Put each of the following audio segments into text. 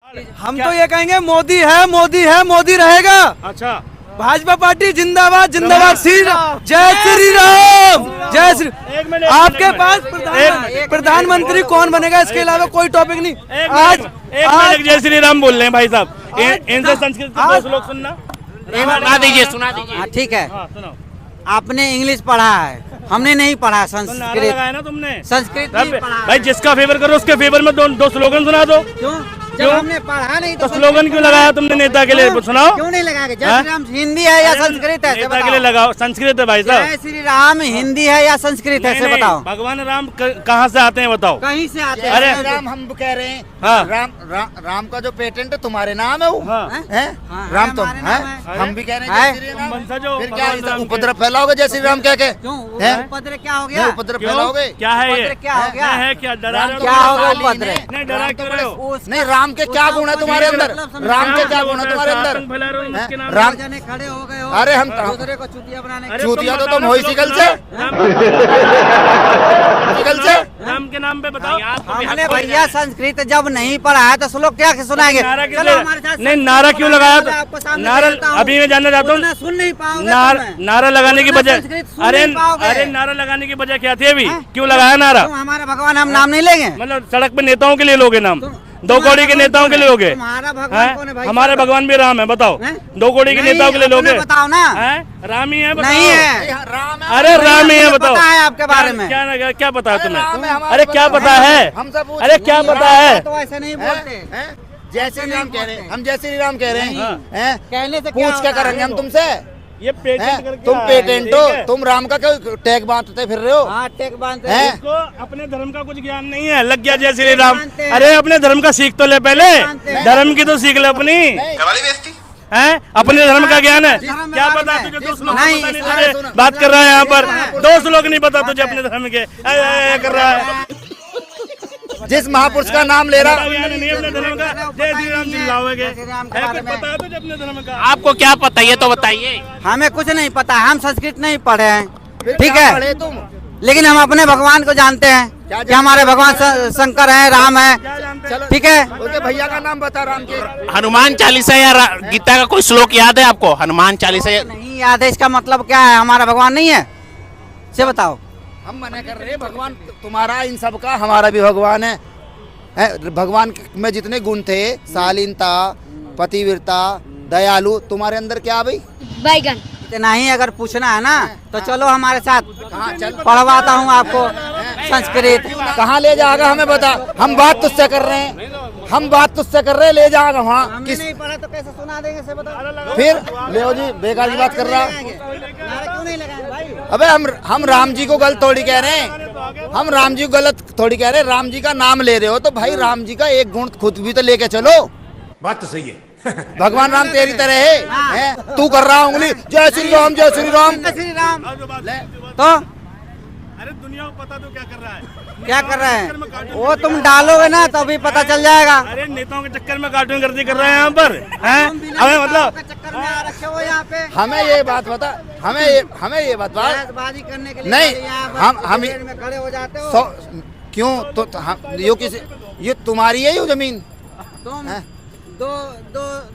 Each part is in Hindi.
हम तो ये कहेंगे मोदी है, मोदी है, मोदी रहेगा। अच्छा, भाजपा पार्टी जिंदाबाद, जिंदाबाद। श्री राम, जय श्री राम, जय श्री। आपके पास प्रधानमंत्री कौन बनेगा, इसके अलावा कोई टॉपिक नहीं। आज जय श्री राम बोल रहे हैं भाई साहब, इनसे संस्कृत के 2 श्लोक सुनना। सुना दीजिए। ठीक है, आपने इंग्लिश पढ़ा है, हमने नहीं पढ़ा संस्कृत। लगाया ना तुमने, संस्कृत नहीं पढ़ा। भाई जिसका फेवर करो उसके फेवर में 2 स्लोगन सुना दो। क्यों? जब हमने पढ़ा नहीं तो स्लोगन क्यों लगाया तुमने नेता के लिए? सुनाओ। क्यों नहीं लगाया? जय श्री राम हिंदी है या संस्कृत है? नेता के लिए लगाओ। संस्कृत है भाई साहब। जय श्री राम हिंदी है या संस्कृत है? से बताओ। भगवान राम कहाँ से आते हैं बताओ? कहीं से आते हैं। अरे राम हम कह रहे हैं। हाँ। राम का जो पेटेंट है तुम्हारे नाम है वो। है राम तुम है, हम भी कह रहे हैं जय श्री राम। फिर क्या उपद्रव फैलाओगे जय श्री राम कह के? उपद्रव क्या हो गया? उपद्रव फैलाओगे? क्या है ये? क्या हो गया है क्या? डरा क्या होगा उपद्रव? नहीं, डरा क्यों रहे हो? नहीं, राम के क्या गुण है तुम्हारे अंदर? राम के क्या गुण है तुम्हारे अंदर? राम जने खड़े हो गए हो। अरे हम दूसरे को चुतिया बनाने। चूतिया तो तुम हो ही सिकल से। सिकल से राम के नाम पे बताओ। हमने भैया संस्कृत जब नहीं पढ़ा है तो श्लोक क्या सुनाएंगे? नहीं, नारा क्यों लगाया? नारा अभी मैं जानना चाहता हूँ। सुन नहीं पाओगे? नारा लगाने की वजह, अरे नारा लगाने की वजह क्या थी? अभी क्यों लगाया नारा? हमारे भगवान हम नाम नहीं लेंगे। मतलब सड़क पे नेताओं के लिए लोगे नाम? 2 कौड़ी के नेताओं के लिए लोगे? हमारे भगवान भी राम है, बताओ। 2 कौड़ी के नेताओं के लिए लोगे? बताओ ना। राम ही है? नहीं है। अरे राम ही है, बताओ। पता है आपके बारे में? क्या पता है तुम्हें? अरे क्या पता है? अरे क्या पता है? तो ऐसे नहीं बोलते। जय श्री राम कह रहे हैं हम, जय श्री राम कह रहे हैं। कहने से पूछ क्या करेंगे हम तुमसे? ये पेटेंट करके तुम आया है, पेटेंट हो, ठीक है? तुम राम का क्यों टैग बांटते फिर रहे हो? हाँ, टेक बांधते हैं? हैं। इसको अपने धर्म का कुछ ज्ञान नहीं है, लग गया जय श्री राम। अरे अपने धर्म का सीख तो ले पहले, धर्म की तो सीख ले अपनी। हैं? अपने धर्म का ज्ञान है? क्या पता तुझे? 2 श्लोक नहीं बात कर रहा है यहाँ पर। 2 श्लोक नहीं पता तुझे अपने धर्म के, कर रहा है। जिस महापुरुष का नाम ले रहा नहीं अपने धर्म का जय श्री राम चिल्लाओगे? कुछ पता है तुझे अपने धर्म का? आपको क्या पता ये तो बताइए। हमें कुछ नहीं पता, हम संस्कृत नहीं पढ़े हैं। ठीक है, तुम लेकिन हम अपने भगवान को जानते हैं कि हमारे भगवान शंकर हैं, राम है। ठीक है, उसके भैया का नाम बता राम के। हनुमान चालीसा या गीता का कोई श्लोक याद है आपको? हनुमान चालीसा नहीं याद है, इसका मतलब क्या है? हमारा भगवान नहीं है से बताओ। हम मना कर रहे हैं, भगवान तुम्हारा इन सब का हमारा भी भगवान है। भगवान में जितने गुण थे, शालीनता, पतिव्रता, दयालु, तुम्हारे अंदर क्या भाई? बैगन। इतना ही अगर पूछना है ना तो चलो हमारे साथ, पढ़वाता हूँ आपको संस्कृत। कहाँ ले जाएगा हमें बता? हम बात तुझसे कर रहे हैं, हम बात तुझसे कर रहे हैं, ले जाएगा वहाँ। किस नहीं पढ़ा तो कैसे सुना देंगे से बताओ? फिर ले जी, बेकार की बात कर रहा। क्यों नहीं लगाएंगे भाई? अबे हम राम जी को गलत थोड़ी कह रहे हैं, हम राम जी को गलत थोड़ी कह रहे हैं। राम जी का नाम ले रहे हो तो भाई राम जी का एक गुण खुद भी तो लेके चलो। बात तो सही है। भगवान राम तेरी तरह है? तू कर रहा उंगली जय श्री राम, जय श्री राम। जय श्री राम तो अरे दुनिया को पता तो क्या कर रहा है? क्या कर रहे हैं वो तुम डालोगे ना तो अभी पता चल जाएगा। अरे नेताओं के चक्कर में कार्टून गर्दी कर रहे हैं यहाँ पर, हैं? हमें मतलब चक्कर में आ रखे हो यहाँ पे। हमें ये बात बता, हमें ये बात बहसबाजी करने के लिए नहीं, हम भीड़ में खड़े हो जाते हो। क्यों तो ये तुम्हारी है ये जमीन? तुम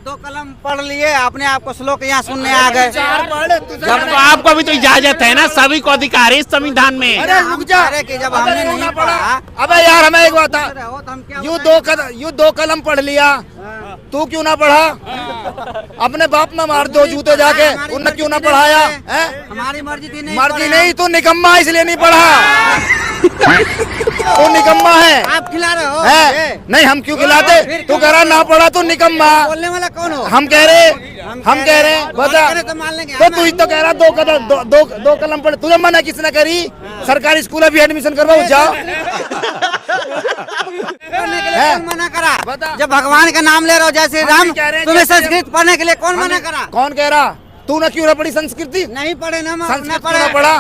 दो कलम पढ़ लिए, अपने आप को श्लोक यहाँ सुनने आ गए। जब तो आपको भी तो इजाजत है ना, सभी को अधिकार है इस संविधान में। अरे रुक जा, कि जब हमने नहीं पढ़ा। अबे यार हमें एक बात, यू 2 कलम पढ़ लिया, तू क्यों ना पढ़ा? अपने बाप में मार 2 जूते जाके, उनने क्यों ना पढ़ाया? हमारी मर्जी थी नहीं, मर्जी नहीं, तू निकम्मा इसलिए नहीं पढ़ा। तू निकम्मा है। आप खिला रहे हो? नहीं, हम क्यों खिलाते? तू कह रहा ना पढ़ा तो निकम्मा। बोलने वाला कौन हो? हम कह रहे बता तो तू ही तो कह रहा 2 कलम पढ़। तुझे मना किसने करी? सरकारी स्कूल अभी एडमिशन करवाओ जाओ। मना करा? जब भगवान का नाम ले रहे हो जय श्री राम, तुम्हें संस्कृत पढ़ने के लिए कौन मना करा? कौन कह रहा? तू ना क्यों ना पढ़ी संस्कृति? नहीं पढ़े ना, संस्कृत ना पढ़ा।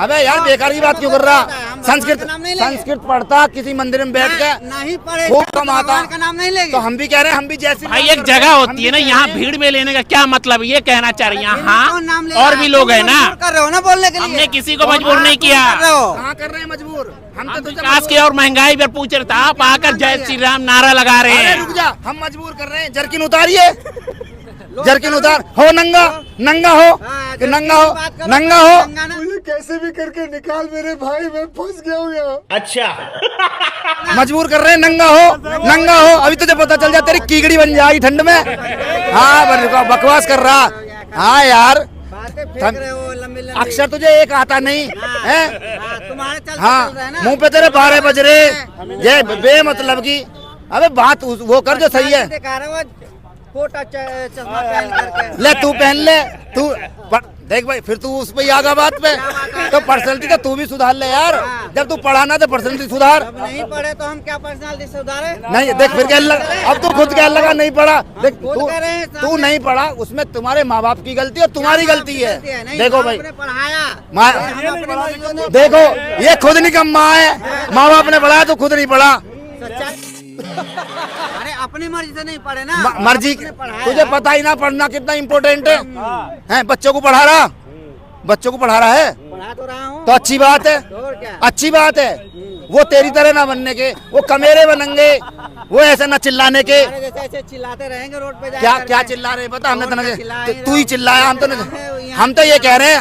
अबे यार बेकार की बात क्यों कर रहा? संस्कृत पढ़ता, किसी मंदिर में बैठ के नहीं पढ़े, खूब कमाता का नाम नहीं लेंगे। तो हम भी कह रहे हैं, हम भी जैसे भाई एक जगह होती है ना, यहाँ भीड़ में लेने का क्या मतलब? ये कहना चाह रहे हैं यहाँ और भी लोग है ना, कर रहे हो ना बोलने के लिए। हमने किसी को मजबूर नहीं किया। कहाँ कर रहे हैं मजबूर? हम तो तुझे विकास की और महंगाई पर पूछ रहे थे, आप आकर जय श्री राम नारा लगा रहे अरे हैं। रुक जा, हम मजबूर कर रहे हैं। जरकिन उतारिए, जरकिन उतार। हो नंगा, नंगा हो कि नंगा हो, नंगा हो। कैसे भी करके निकाल मेरे भाई, मैं फंस गया हूँ यहाँ। मजबूर कर रहे हैं, नंगा हो, नंगा हो। अभी तुझे पता चल जाए, तेरी कीगड़ी बन जाएगी ठंड में। हाँ बकवास कर रहा। हाँ यार, अक्षर तुझे एक आता नहीं है। हाँ, मुंह पे तेरे 12 बज रहे, ये बेमतलब की। अबे बात वो कर जो सही है। चश्मा पहन करके ले तू पहन ले, तू देख भाई, फिर तू उस पे आगा बात पे। तो पर्सनैलिटी तो तू भी सुधार ले यार। जब तू पढ़ा ना तो पर्सनैलिटी सुधार। अब नहीं पढ़े तो हम क्या पर्सनालिटी सुधारे? नहीं देख, फिर क्या अब तू खुद क्या लगा नहीं पढ़ा। देख खुद कह रहे हैं, तू नहीं पढ़ा, उसमें तुम्हारे माँ बाप की गलती और तुम्हारी गलती है। नहीं, देखो भाई, आपने पढ़ाया, माँ देखो, ये खुद नहीं कम माँ है। माँ बाप ने पढ़ाया तो खुद नहीं पढ़ा। अरे अपनी मर्जी से नहीं पढ़े ना, मर्जी, आपने पढ़ाया। तुझे पता ही ना पढ़ना कितना इम्पोर्टेंट है। हैं, बच्चों को पढ़ा रहा, बच्चों को पढ़ा रहा है पढ़ा तो रहा हूँ। तो अच्छी बात है, और क्या? अच्छी बात है। वो तेरी तरह ना बनने के, वो कमेरे बनेंगे, वो ऐसे ना चिल्लाने के। अरे जैसे ऐसे चिल्लाते रहेंगे रोड पे क्या जाकर क्या के। चिल्ला रहे पता हमने और क्या तो चिल्ला ही तू ही रहा। चिल्लाया, हम तो यहाँ हम तो ये कह रहे हैं,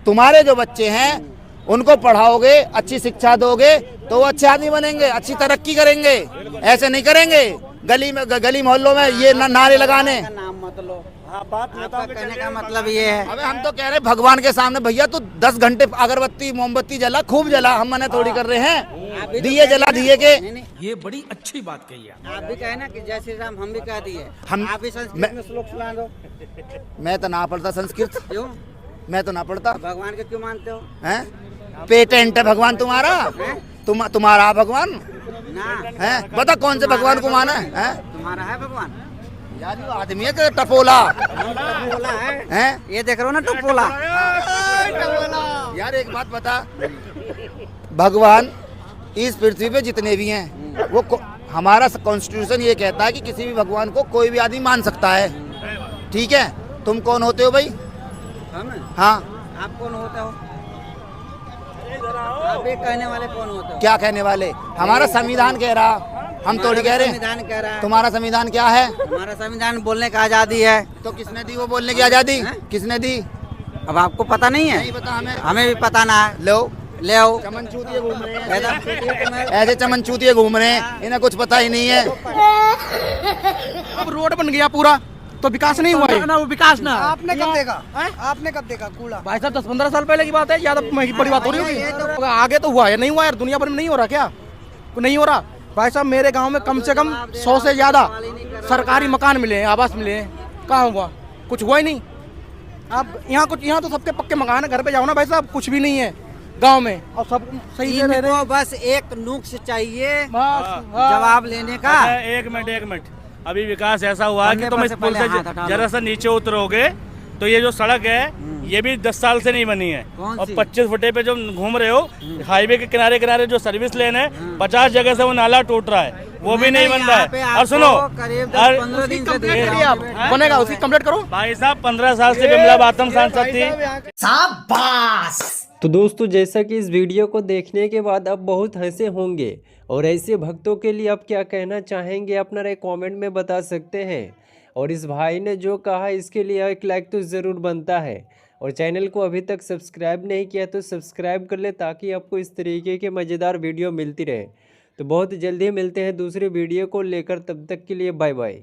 तुम्हारे जो बच्चे हैं उनको पढ़ाओगे, अच्छी शिक्षा दोगे तो वो अच्छे आदमी बनेंगे, अच्छी तरक्की करेंगे। ऐसे नहीं करेंगे गली मोहल्लों में ये नारे लगाने। का नाम मत लो। आपका कहने का मतलब ये है। अबे हम तो कह रहे हैं भगवान के सामने भैया तू 10 घंटे अगरबत्ती मोमबत्ती जला, खूब जला। हम मना थोड़ी कर रहे हैं, दिए जला दिए के। ये बड़ी अच्छी बात कही है। आप भी कहे ना कि जय श्री राम, हम भी कह दिए। हम- आप भी संस्कृत में श्लोक सुना दो। मैं तो ना पढ़ता संस्कृत, क्यों? मैं तो ना पढ़ता। भगवान को क्यों मानते हो? हैं? पेटेंट है भगवान तुम्हारा, तुम्हारा भगवान ना, है। बता कौन से भगवान को माना है? तुम्हारा है भगवान। यार ये आदमी है कि टपोला टपोला है। हैं? ये देख रहे हो ना टपोला। यार एक बात बता, भगवान इस पृथ्वी पे जितने भी हैं वो हमारा कॉन्स्टिट्यूशन ये कहता है कि किसी भी भगवान को कोई भी आदमी मान सकता है। ठीक है, तुम कौन होते हो भाई? हम? हाँ, आप कौन होते हो? आप ये कहने वाले कौन होते हो? क्या कहने वाले? हमारा संविधान कह रहा, हम थोड़ी कह रहे हैं। संविधान कह रहा है। तुम्हारा संविधान क्या है? हमारा संविधान बोलने का आजादी है। तो किसने दी वो बोलने की आजादी? हैं? किसने दी? अब आपको पता नहीं है? नहीं पता हमें। हमें भी पता ना है। लो, ले आओ। चमन चूतिए घूम रहे हैं, तुम्हें ऐसे चमन चूतिए घूम रहे हैं, इन्हें कुछ पता ही नहीं है। अब रोड बन गया पूरा तो विकास नहीं हुआ है। ना वो विकास ना। आपने कब देखा? आपने कब देखा कूड़ा? भाई साहब 10-15 साल पहले की बात है, ज्यादा बड़ी बात हो रही होगी। आगे तो हुआ है, नहीं हुआ यार, दुनिया भर में नहीं हो रहा क्या? नहीं हो रहा भाई साहब। मेरे गांव में कम से कम 100 से ज्यादा सरकारी मकान मिले हैं, आवास मिले हैं। कहाँ हुआ? कुछ हुआ ही नहीं। अब यहाँ तो सबके पक्के मकान है। घर पे जाओ ना भाई साहब, कुछ भी नहीं है गांव में, और सब सही से रह रहे हैं। इनको बस एक नुक्स चाहिए बस, जवाब लेने का। एक मिनट, अभी विकास ऐसा हुआ कि तुम इस पुल से जरा सा नीचे उतरोगे तो ये जो सड़क है ये भी 10 साल से नहीं बनी है। कौन और सी? 25 फुटे पे जो घूम रहे हो, हाईवे के किनारे किनारे जो सर्विस लेन है, 50 जगह से वो नाला टूट रहा है, वो भी नहीं बन रहा यहाँ पे है। आपको और सुनो, करीब और 10-15 दिन से कंप्लीट देख करिए रहा आप, हूँ। बनेगा उसकी कंप्लीट करो। भाई साहब 15 साल से बिमला बातम सांसद थी। तो दोस्तों, जैसा कि इस वीडियो को देखने के बाद आप बहुत हंसे होंगे, और ऐसे भक्तों के लिए आप क्या कहना चाहेंगे अपना एक कमेंट में बता सकते हैं। और इस भाई ने जो कहा इसके लिए एक लाइक तो ज़रूर बनता है, और चैनल को अभी तक सब्सक्राइब नहीं किया तो सब्सक्राइब कर ले, ताकि आपको इस तरीके के मज़ेदार वीडियो मिलती रहे। तो बहुत जल्दी मिलते हैं दूसरे वीडियो को लेकर, तब तक के लिए बाय बाय।